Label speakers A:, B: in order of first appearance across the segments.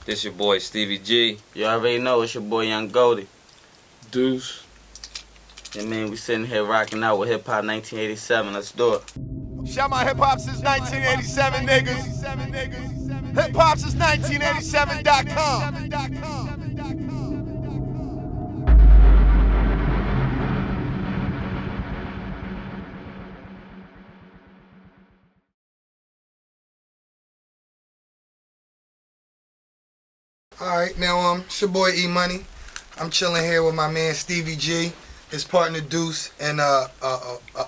A: This your boy Stevie G.
B: You already know it's your boy Young Goldie.
C: Duce.
B: I mean, we sitting here rocking out with Hip Hop 1987. Let's do it.
D: Shout my hip hop since 1987 niggas. Hip hop since 1987.com.
E: Alright, now it's your boy EMoney. I'm chilling here with my man Stevie G, his partner Duce, and a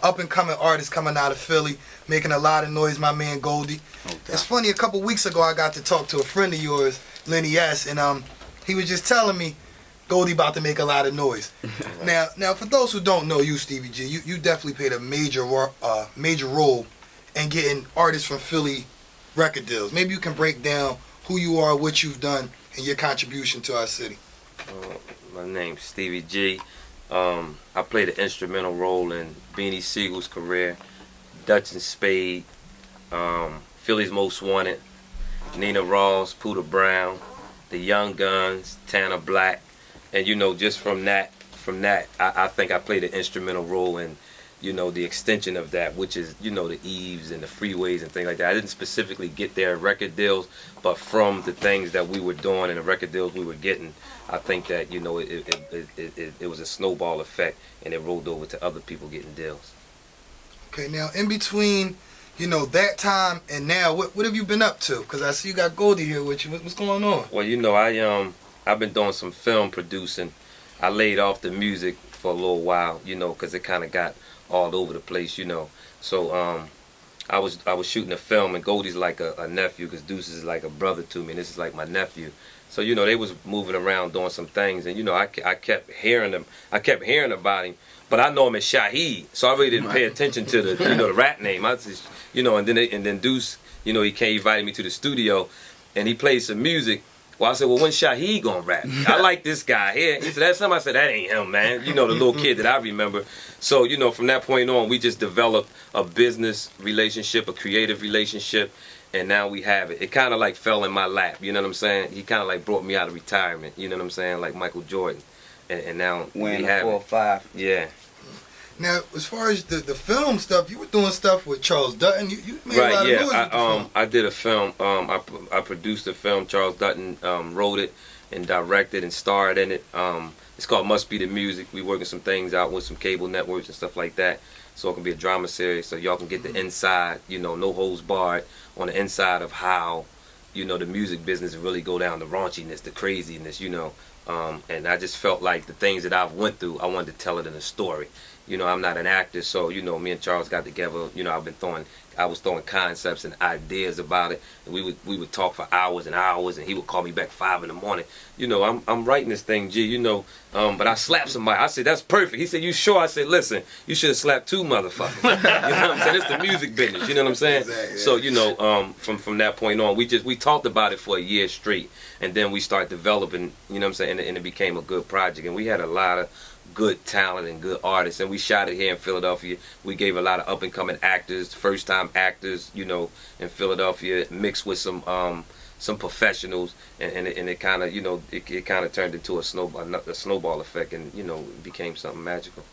E: up-and-coming artist coming out of Philly, making a lot of noise, my man Goldie. Okay. It's funny, a couple weeks ago I got to talk to a friend of yours, Lenny S, and he was just telling me Goldie about to make a lot of noise. Now for those who don't know you, Stevie G, you definitely played a major role in getting artists from Philly record deals. Maybe you can break down who you are, what you've done, and your contribution to our city.
A: My name's Stevie G. I played an instrumental role in Beanie Sigel's career, Dutch Spade, Philly's Most Wanted, Nina Ross, Pooter Brown, the Young Gunz, Tanner Black, and just from that, I think I played an instrumental role in the extension of that, which is, the Eves and the freeways and things like that. I didn't specifically get their record deals, but from the things that we were doing and the record deals we were getting, I think that, it was a snowball effect, and it rolled over to other people getting deals.
E: Okay, now in between, that time and now, what have you been up to? Because I see you got Goldie here with you. What's going on?
A: Well, I've been doing some film producing. I laid off the music for a little while, because it kind of got all over the place, So I was shooting a film, and Goldie's like a nephew, because Duce is like a brother to me, and this is like my nephew. So they was moving around doing some things, and I kept hearing them. I kept hearing about him, but I know him as Shaheed, so I really didn't pay attention to the the rap name. I just and then Duce, he invited me to the studio, and he played some music. Well, I said, well, when's Shaheed gonna rap? I like this guy here. He said, that's him. I said, that ain't him, man. The little kid that I remember. So, from that point on, we just developed a business relationship, a creative relationship, and now we have it. It kind of like fell in my lap, you know what I'm saying? He kind of like brought me out of retirement, you know what I'm saying? Like Michael Jordan. And now we have
B: 4 or 5.
A: Yeah.
E: Now, as far as the film stuff, you were doing stuff with Charles Dutton. You made
A: right,
E: a lot
A: yeah.
E: of noise with the film.
A: I did a film. I produced a film. Charles Dutton wrote it and directed and starred in it. It's called Must Be the Music. We working some things out with some cable networks and stuff like that. So it can be a drama series, so y'all can get the inside, no holds barred on the inside of how, the music business really go down, the raunchiness, the craziness, and I just felt like the things that I've went through, I wanted to tell it in a story. I'm not an actor, so me and Charles got together. I was throwing concepts and ideas about it, and we would talk for hours and hours, and he would call me back 5 in the morning. I'm writing this thing, G. But I slapped somebody. I said, that's perfect. He said, you sure? I said, listen, you should have slapped 2 motherfuckers. You know what I'm saying? It's the music business. You know what I'm saying?
E: Exactly.
A: So from that point on, we talked about it for a year straight, and then we started developing. You know what I'm saying? And it became a good project, and we had a lot of good talent and good artists, and we shot it here in Philadelphia. We gave a lot of up and coming actors, first time actors, in Philadelphia, mixed with some professionals, and it kind of it kind of turned into a snowball effect, and it became something magical.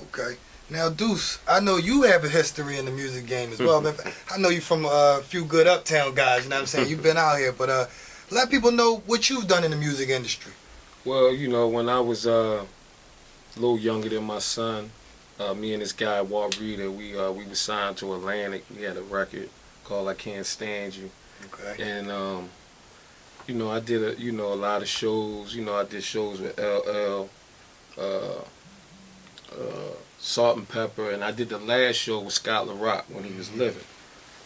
E: Okay. Now, Duce, I know you have a history in the music game as well. I know you from a few good uptown guys. You know what I'm saying? You've been out here, but let people know what you've done in the music industry.
C: Well, when I was a little younger than my son, me and this guy Walt Reeder, we were signed to Atlantic. We had a record called I Can't Stand You.
E: Okay.
C: And I did a lot of shows. I did shows with LL, Salt and Pepper, and I did the last show with Scott LaRock when he was living.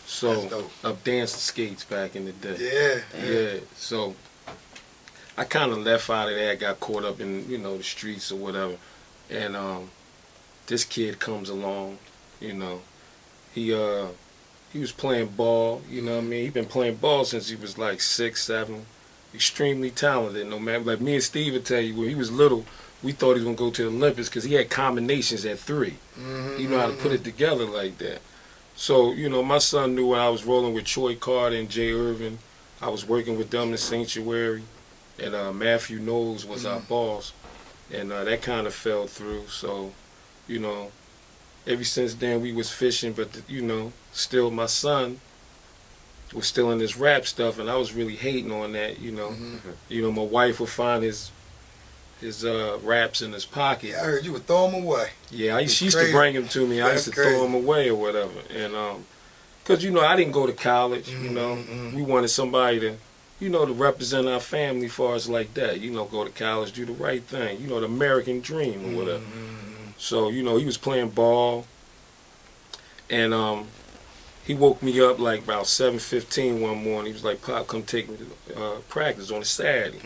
C: So up dancing skates back in the day. Yeah. So I kind of left out of there. I got caught up in the streets or whatever. And this kid comes along, he was playing ball, you know what I mean? He been playing ball since he was like 6, 7, extremely talented. No matter, like me and Steve would tell you, when he was little, we thought he was gonna go to the Olympics because he had combinations at 3. He knew how to put it together like that. So my son knew when I was rolling with Troy Carter and Jay Irvin, I was working with them in Sanctuary, and Matthew Knowles was our boss, and that kind of fell through. So, you know, ever since then we was fishing, but you know, still my son was still in this rap stuff, and I was really hating on that. You know, you know, my wife would find his raps in his pocket.
E: Yeah, I heard you would throw them away.
C: Yeah, she used to bring them to me. I used to throw them away or whatever, and cause you know I didn't go to college. You know, we wanted somebody to, you know, to represent our family as far as like that. You know, go to college, do the right thing. You know, the American dream or whatever. So you know, he was playing ball, and he woke me up like about 7:15 one morning. He was like, "Pop, come take me to practice on a Saturday."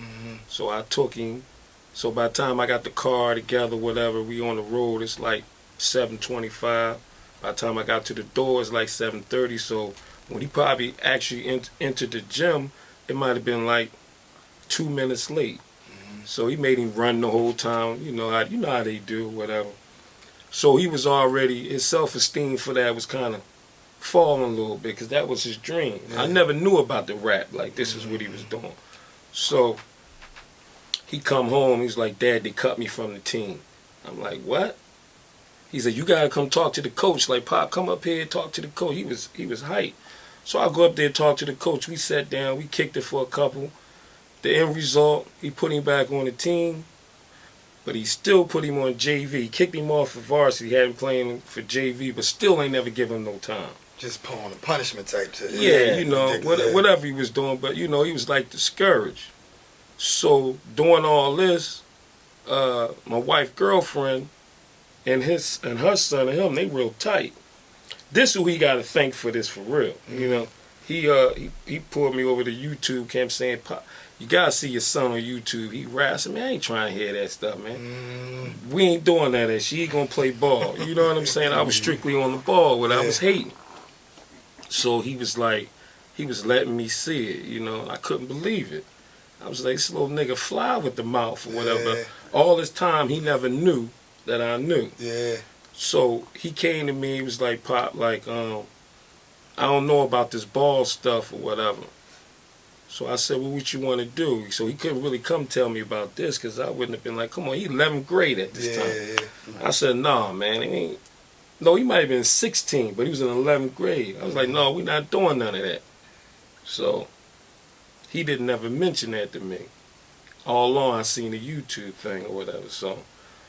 C: So I took him. So by the time I got the car together, whatever, we on the road, it's like 7:25. By the time I got to the door, it's like 7:30. So when he probably actually entered the gym, it might have been like 2 minutes late. So he made him run the whole time. You know how they do, whatever. So he was already, his self-esteem for that was kind of falling a little bit, because that was his dream. I never knew about the rap, like this is what he was doing. So he come home, he's like, "Dad, they cut me from the team." I'm like, "What?" He said, "You gotta come talk to the coach." Like, "Pop, come up here and talk to the coach." He was hyped. So I go up there and talk to the coach. We sat down, we kicked it for a couple. The end result, he put him back on the team, but he still put him on JV. He kicked him off for varsity, had him playing for JV, but still ain't never give him no time.
E: Just pulling a punishment type shit.
C: Yeah, you know, whatever he was doing, but you know, he was like discouraged. So doing all this, my wife girlfriend and her son and him, they real tight. This who he got to thank for this for real. You know, he pulled me over to YouTube camp saying, "Pop, you gotta see your son on YouTube. He raps." I mean, I ain't trying to hear that stuff, man. We ain't doing that. And she ain't gonna play ball. You know what I'm saying? I was strictly on the ball, what I was hating. So he was like, he was letting me see it. You know, I couldn't believe it. I was like, "This little nigga fly with the mouth or whatever."
E: Yeah.
C: All this time, he never knew that I knew.
E: Yeah.
C: So he came to me, he was like, "Pop, like, I don't know about this ball stuff or whatever." So I said, "Well, what you want to do?" So he couldn't really come tell me about this, because I wouldn't have been like, "Come on, he 11th grade at this time." I said, "Nah, man, it ain't." No, he might have been 16, but he was in 11th grade. I was like, "No, we're not doing none of that." So he didn't ever mention that to me. All along, I seen the YouTube thing or whatever. So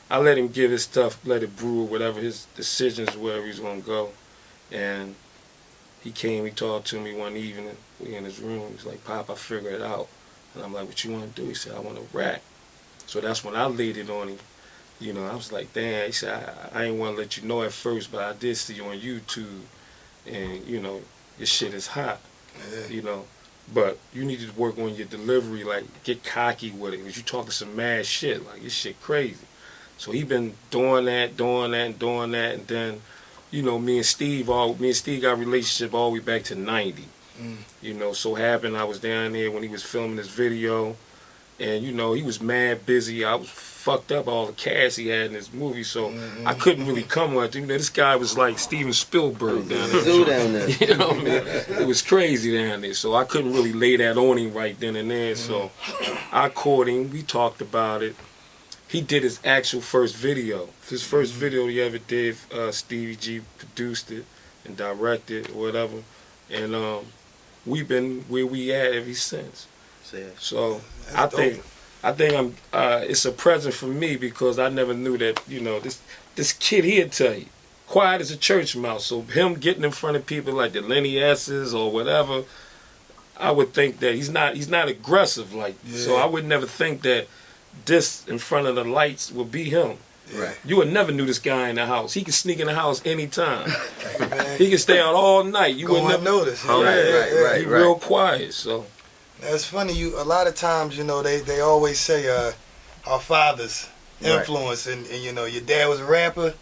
C: I let him give his stuff, let it brew, whatever his decisions, wherever he's going to go. And he came, he talked to me one evening. We in his room. He's like, "Pop, I figured it out." And I'm like, "What you want to do?" He said, "I want to rap." So that's when I laid it on him. You know, I was like, "Damn." He said, I ain't want to let you know at first, but I did see you on YouTube. And, you know, your shit is hot. You know. But you need to work on your delivery, like get cocky with it, because you talking some mad shit, like this shit crazy. So he been doing that, and then, you know, me and Steve got a relationship all the way back to 90. You know, so happened I was down there when he was filming this video, and you know, he was mad busy. I was fucked up all the cast he had in this movie, so I couldn't really come with him. You know, this guy was like Steven Spielberg down there. You know what I mean? It was crazy down there, so I couldn't really lay that on him right then and there. So I called him, we talked about it. He did his actual first video. His first video he ever did, Stevie G produced it and directed or whatever. And we've been where we at ever since. So I think I'm. It's a present for me, because I never knew that. You know, this kid, he'll tell you, quiet as a church mouse. So him getting in front of people like the Lenny S's or whatever, I would think that he's not aggressive like. So I would never think that this in front of the lights would be him.
E: Right.
C: You would never knew this guy in the house. He can sneak in the house anytime. He can stay out all night. You wouldn't
E: notice.
C: Right. He's real quiet. So.
E: It's funny, a lot of times, you know, they always say our father's influence, and you know, your dad was a rapper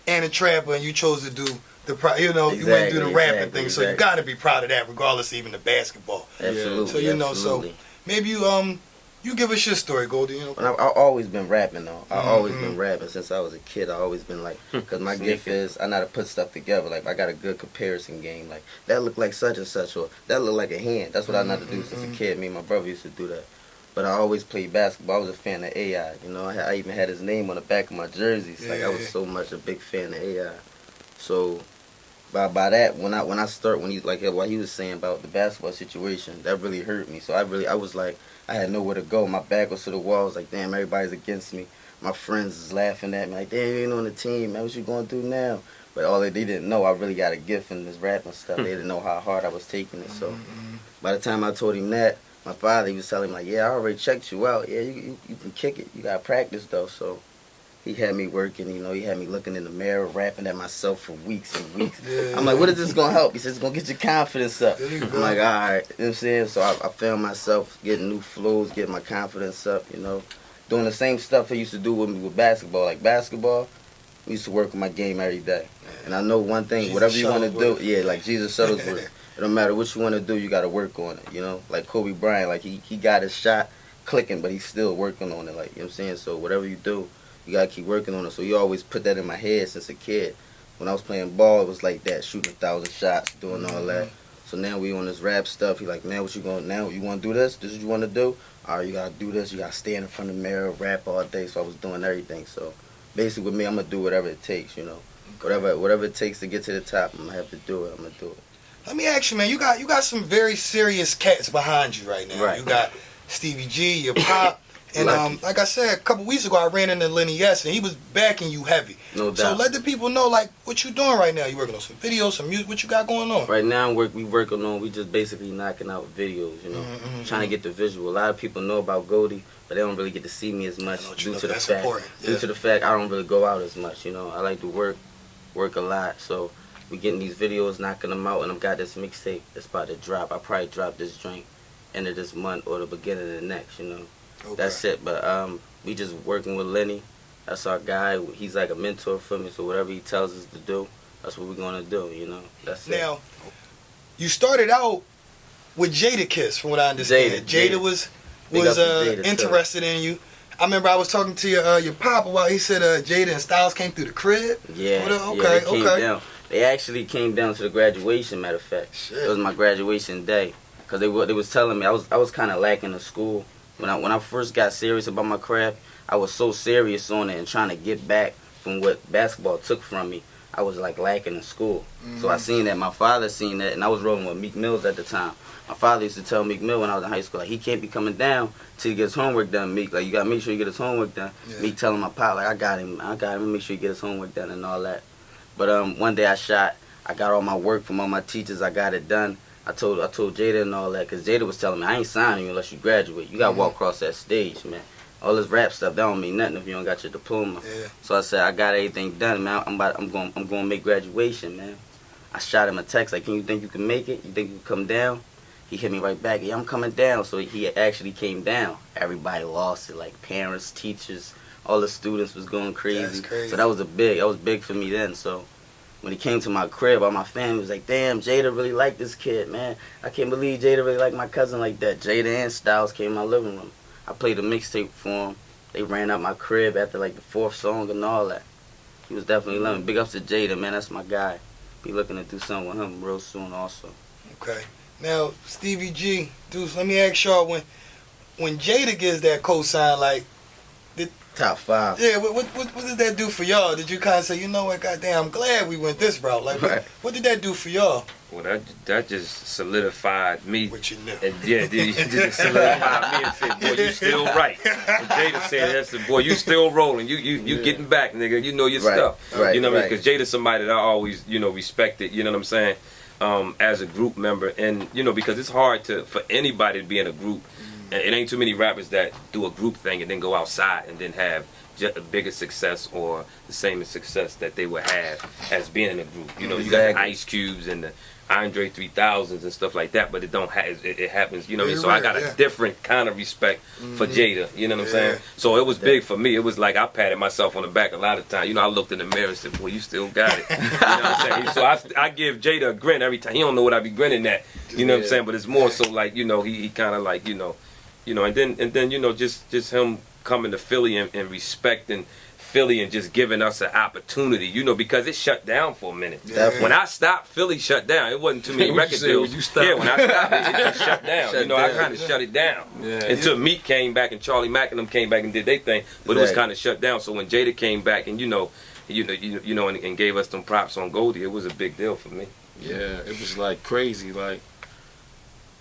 E: and a trapper, and you chose to do you went through the rapping thing, so you got to be proud of that, regardless of even the basketball.
B: Absolutely.
E: So you know, so maybe you You give us your story, Goldie. You know.
B: But I've always been rapping though. I've always been rapping since I was a kid. I've always been like, because my gift is I know how to put stuff together. Like I got a good comparison game. Like that look like such and such, or that look like a hand. That's what I know how to do since a kid. Me and my brother used to do that. But I always played basketball. I was a fan of AI. You know, I even had his name on the back of my jerseys. Like I was so much a big fan of AI. So by that, when I start, when he like what he was saying about the basketball situation, that really hurt me. So I was like, I had nowhere to go. My back was to the wall. I was like, damn, everybody's against me. My friends is laughing at me like, damn, you ain't on the team, man. What you going through now? But all they didn't know, I really got a gift in this rapping stuff. They didn't know how hard I was taking it. So by the time I told him that, my father, he was telling me like, yeah, I already checked you out. Yeah, you can kick it. You got to practice though. So he had me working, you know, he had me looking in the mirror, rapping at myself for weeks and weeks. I'm like, what is this going to help? He said, it's going to get your confidence up. I'm like, all right. You know what I'm saying? So I found myself getting new flows, getting my confidence up, you know. Doing the same stuff I used to do with basketball. Like basketball, we used to work on my game every day. And I know one thing, whatever you want to do, yeah, like Jesus Shuttlesworth. It don't matter what you want to do, you got to work on it, you know. Like Kobe Bryant, like he got his shot clicking, but he's still working on it, like, you know what I'm saying? So whatever you do, you got to keep working on it. So you always put that in my head since a kid. When I was playing ball, it was like that, shooting 1,000 shots, doing all that. So now we on this rap stuff. He like, man, what you going now? You want to do this? This is what you want to do? All right, you got to do this. You got to stand in front of the mirror, rap all day. So I was doing everything. So basically with me, I'm going to do whatever it takes, you know. Whatever it takes to get to the top, I'm going to have to do it. I'm going to do it.
E: Let me ask you, man, you got some very serious cats behind you right now.
B: Right.
E: You got Stevie G, your pop. And like I said, a couple weeks ago, I ran into Lenny S, and he was backing you heavy.
B: No doubt.
E: So let the people know, like, what you doing right now. You working on some videos, some music. What you got going on?
B: Right now, we working on. We just basically knocking out videos. You know, trying to get the visual. A lot of people know about Goldie, but they don't really get to see me as much due to the fact I don't really go out as much. You know, I like to work a lot. So we getting these videos, knocking them out, and I've got this mixtape that's about to drop. I probably drop this joint end of this month or the beginning of the next. You know. Okay. That's it, but we just working with Lenny. That's our guy. He's like a mentor for me, so whatever he tells us to do, that's what we're gonna do, you know. That's it.
E: Now, you started out with Jadakiss, from what I understand. Jada was interested in you. I remember I was talking to your pop about. He said Jada and Styles came through the crib.
B: Yeah. They came down. They actually came down to the graduation. Matter of fact, it was my graduation day, cause they was telling me I was kind of lacking in school. When I first got serious about my craft, I was so serious on it and trying to get back from what basketball took from me. I was like lacking in school. So I seen that. My father seen that, and I was rolling with Meek Mills at the time. My father used to tell Meek Mill when I was in high school, like, he can't be coming down till he gets homework done, Meek. Like, you got to make sure you get his homework done. Yeah. Meek telling my pop, like, I got him, make sure you get his homework done and all that. But one day I got all my work from all my teachers, I got it done. I told Jada and all that, because Jada was telling me, I ain't signing you unless you graduate. You got to walk across that stage, man. All this rap stuff, that don't mean nothing if you don't got your diploma. Yeah. So I said, I got everything done, man. I'm going to make graduation, man. I shot him a text, like, you think you can make it? You think you can come down? He hit me right back, yeah, I'm coming down. So he actually came down. Everybody lost it, like parents, teachers, all the students was going crazy. That's crazy. So that was big for me then. So when he came to my crib, all my family was like, damn, Jada really liked this kid, man. I can't believe Jada really liked my cousin like that. Jada and Styles came in my living room. I played a mixtape for him. They ran out my crib after like the 4th song and all that. He was definitely loving. Big ups to Jada, man. That's my guy. Be looking to do something with him real soon also.
E: Okay. Now, Stevie G, Duce, let me ask y'all, when Jada gives that cosign, like,
B: Top 5.
E: Yeah, what did that do for y'all? Did you kind of say, you know what, goddamn, I'm glad we went this route? Like, what did that do for y'all?
A: Well, that just solidified me.
E: What you knew.
A: And yeah, it just solidified me and said, boy, you still right. And Jada said, that's the boy, you still rolling. You getting back, nigga. You know your stuff.
B: Right,
A: you know what I mean? Because Jada's somebody that I always, respected, you know what I'm saying, as a group member. And, because it's hard for anybody to be in a group. And it ain't too many rappers that do a group thing and then go outside and then have just a bigger success or the same success that they would have as being in a group. You got the Ice Cubes and the Andre 3000s and stuff like that, but it don't have it happens, you know what I mean? So I got a different kind of respect for Jada, you know what I'm saying? So it was big for me. It was like I patted myself on the back a lot of times. I looked in the mirror and said, boy, you still got it. You know what I'm saying? So I give Jada a grin every time. He don't know what I be grinning at, you know what I'm saying? But it's more so like, he kind of like, You know, and then you know, just him coming to Philly and respecting Philly and just giving us an opportunity, you know, because it shut down for a minute.
E: Yeah.
A: When I stopped, Philly shut down. It wasn't too many record deals. Yeah, when I stopped, it just shut down. You know, I kind of shut it down until Meek came back and Charlie Mack and them came back and did their thing, but it was kind of shut down. So when Jada came back and you know, and gave us them props on Goldie, it was a big deal for me.
C: Yeah, it was like crazy. Like,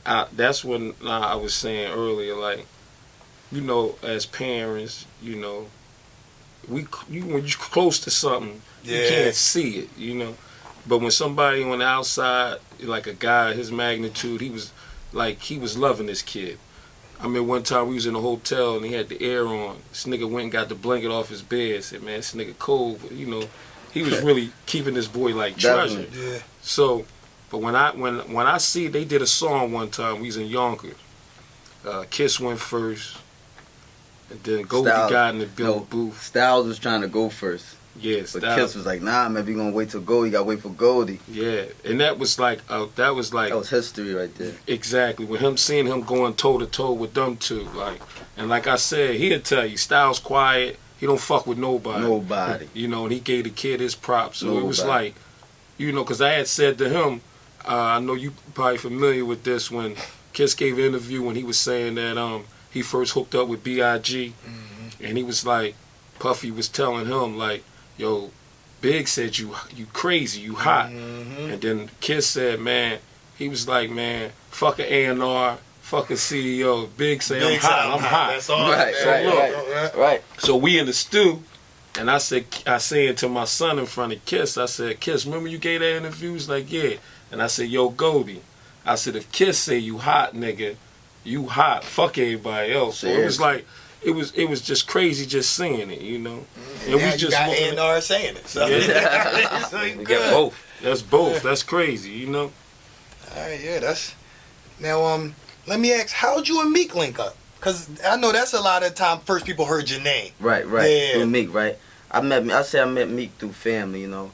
C: that's when I was saying earlier, like, you know, as parents, you know, when you're close to something, you can't see it, you know. But when somebody on the outside, like a guy his magnitude, he was loving this kid. I mean, one time we was in a hotel and he had the air on. This nigga went and got the blanket off his bed. Said, "Man, this nigga cold." But, you know, he was really keeping this boy like treasure.
E: Yeah.
C: So, but when I see they did a song one time, we was in Yonkers. Kiss went first. And then Goldie got in the booth.
B: Styles was trying to go first.
C: Yeah,
B: but Kiss was like, nah, maybe you gonna wait till Goldie. You gotta wait for Goldie.
C: Yeah, and that was
B: history right there.
C: Exactly. With seeing him going toe to toe with them two, like, and like I said, he'll tell you, Styles quiet. He don't fuck with nobody. You know, and he gave the kid his props. So it was like, you know, because I had said to him, I know you probably familiar with this, when Kiss gave an interview when he was saying that he first hooked up with B.I.G. And he was like, Puffy was telling him like, yo, Big said you crazy, you hot. And then Kiss said, man, he was like, man, fuck an A&R, fuck a CEO. Big say I'm hot.
E: That's all.
B: Right.
C: So we in the stew, and I said to my son in front of Kiss, I said, Kiss, remember you gave that interview? He was like, yeah. And I said, yo, Goldie, I said, if Kiss say you hot, nigga, you hot. Fuck everybody else. So it was like, it was just crazy just seeing it, you know.
E: And we just got A&R saying it. So
C: so
A: we got both.
C: That's both. That's crazy, you know.
E: All right, yeah, that's. Now, let me ask, how'd you and Meek link up? Cause I know that's a lot of time first people heard your name.
B: Right.
E: Yeah.
B: Through Meek, right. I met Meek through family, you know.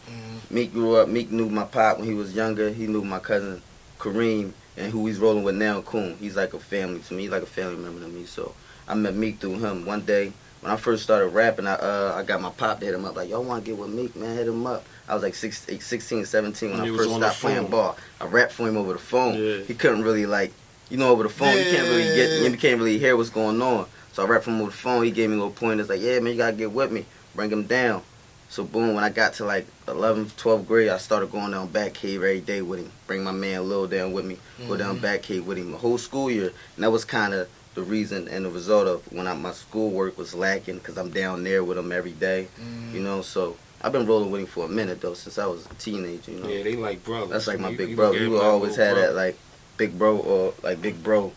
B: Meek grew up. Meek knew my pop when he was younger. He knew my cousin Kareem, and who he's rolling with now, Coon. He's like a family to me. He's like a family member to me. So I met Meek through him. One day when I first started rapping, I got my pop to hit him up. Like, y'all want to get with Meek, man? Hit him up. I was like 16, 17 when I first started playing ball. I rapped for him over the phone.
C: Yeah.
B: He couldn't really over the phone. You can't really hear what's going on. So I rapped for him over the phone. He gave me little pointers like, yeah, man, you gotta get with me. Bring him down. So boom, when I got to like 11th, 12th grade, I started going down back cave every day with him. Bring my man Lil down with me. Go down back cave with him the whole school year. And that was kind of the reason and the result of when my schoolwork was lacking, because I'm down there with him every day. You know, so I've been rolling with him for a minute though, since I was a teenager. You know.
C: Yeah, they like brothers.
B: That's like my big brother. You always had that like big bro or like big bro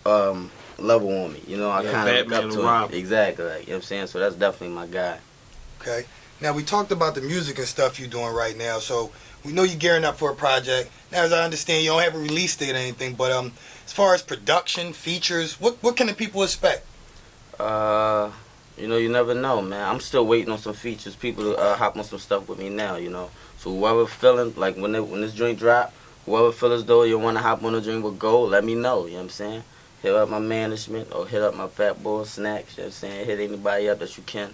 B: level on me. You know, I kind of look up to him. Exactly. Like, you know what I'm saying? So that's definitely my guy.
E: Okay. Now, we talked about the music and stuff you're doing right now, so we know you're gearing up for a project. Now, as I understand, you don't have a release date or anything, but as far as production, features, what can the people expect?
B: You know, you never know, man. I'm still waiting on some features, people to hop on some stuff with me now, you know. So whoever feeling, like when this joint drop, whoever feel as though you want to hop on a joint with Gold, let me know, you know what I'm saying? Hit up my management or hit up my Fat Boy Snacks, you know what I'm saying? Hit anybody up that you can.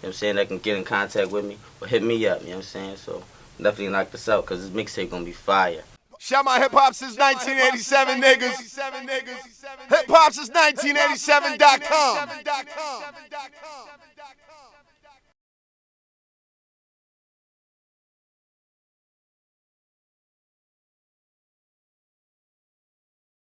B: You know what I'm saying, that can get in contact with me, or hit me up, you know what I'm saying? So definitely knock this out, because this mixtape gonna be fire.
D: Shout my hip hop since 1987, niggas. Hip hop since 1987.com.